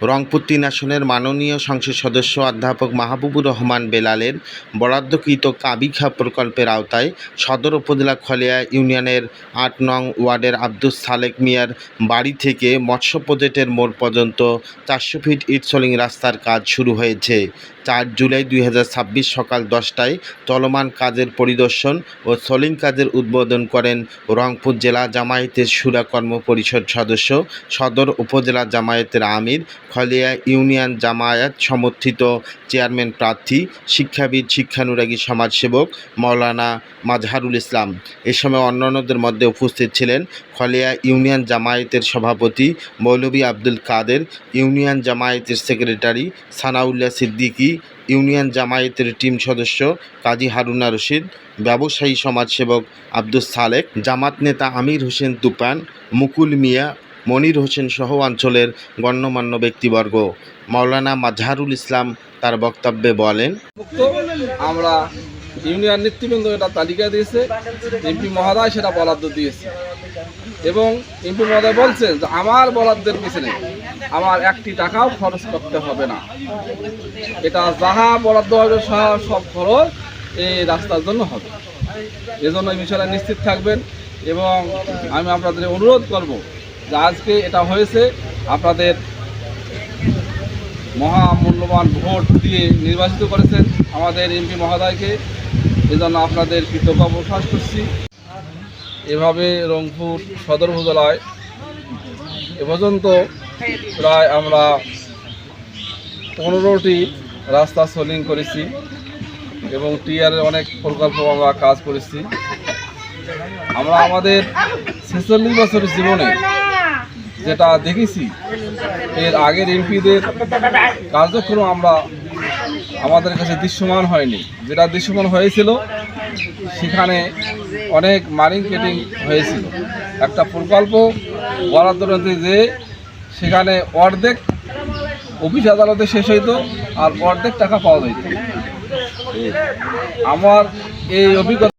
রংপুর ৩ আসনের মাননীয় সংসদ সদস্য অধ্যাপক মাহবুবুর রহমান বেলালের বরাদ্দকৃত কাবিখা প্রকল্পের আওতায় সদর উপজেলা খলিয়া ইউনিয়নের ৮ নং ওয়ার্ডের আব্দুস সালেক মিয়ার বাড়ি থেকে মৎস্য প্রজেক্টের মোড় পর্যন্ত ৪০০ ফিট ইট-সোলিং রাস্তার কাজ শুরু হয়েছে। ৪ জুলাই ২০২৬ সকাল ১০টায় চলমান কাজের পরিদর্শন ও সোলিং কাজের উদ্বোধন করেন রংপুর জেলা জামায়াতের শুরা কর্ম পরিষদ সদস্য, সদর উপজেলা জামায়াতের আমির, খলিয়া ইউনিয়ন জামায়াত সমর্থিত চেয়ারম্যান প্রার্থী, শিক্ষাবিদ, শিক্ষানুরাগী সমাজসেবক মাওলানা মাজহারুল ইসলাম। এ সময় অন্যান্যদের মধ্যে উপস্থিত ছিলেন খলিয়া ইউনিয়ন জামায়াতের সভাপতি মৌলভী আব্দুল কাদের, ইউনিয়ন জামায়াতের সেক্রেটারি সানাউল্লাহ সিদ্দিকী, ইউনিয়ন জামায়াতের টিম সদস্য কাজী হারুনা রশিদ, ব্যবসায়ী সমাজসেবক আব্দুস সালেক, জামাত নেতা আমির হোসেন তুফান, মুকুল মিয়া, মনির হোসেন সহ অঞ্চলের গণ্যমান্য ব্যক্তিবর্গ। মাওলানা মাজহারুল ইসলাম তার বক্তব্যে বলেন, আমরা ইউনিয়ন নেতৃবৃন্দ এটা তালিকা দিয়েছে, এমপি মহোদয় সেটা বরাদ্দ দিয়েছে এবং এমপি মহোদয় বলছেন যে আমার বরাদ্দের পিছনে আমার একটি টাকাও খরচ করতে হবে না, এটা যাহা বরাদ্দ হবে সব খরচ এই রাস্তার জন্য হবে। এজন্য এই বিষয়টা নিশ্চিত থাকবেন এবং আমি আপনাদের অনুরোধ করব যে আজকে এটা হয়েছে আপনাদের মহামূল্যবান ভোট দিয়ে নির্বাচিত করেছেন আমাদের এমপি মহোদয়কে, এজন্য আপনাদের কৃতজ্ঞ প্রকাশ করছি। এভাবে রংপুর সদর উপজেলায় এ পর্যন্ত প্রায় আমরা 15টি রাস্তা সোলিং করেছি এবং টিআরের অনেক প্রকল্প আমরা কাজ করেছি। আমরা আমাদের 46 বছরের জীবনে যেটা দেখেছি, এর আগের এমপিদের কার্যক্রম আমাদের কাছে দৃশ্যমান হয়নি। যেটা দৃশ্যমান হয়েছিল সেখানে অনেক মারিং কেটিং হয়েছিল। একটা প্রকল্প বরাদ্দ যে সেখানে অর্ধেক অফিস আদালতে শেষ হইতো আর অর্ধেক টাকা পাওয়া যেত। আমার এই অভিজ্ঞতা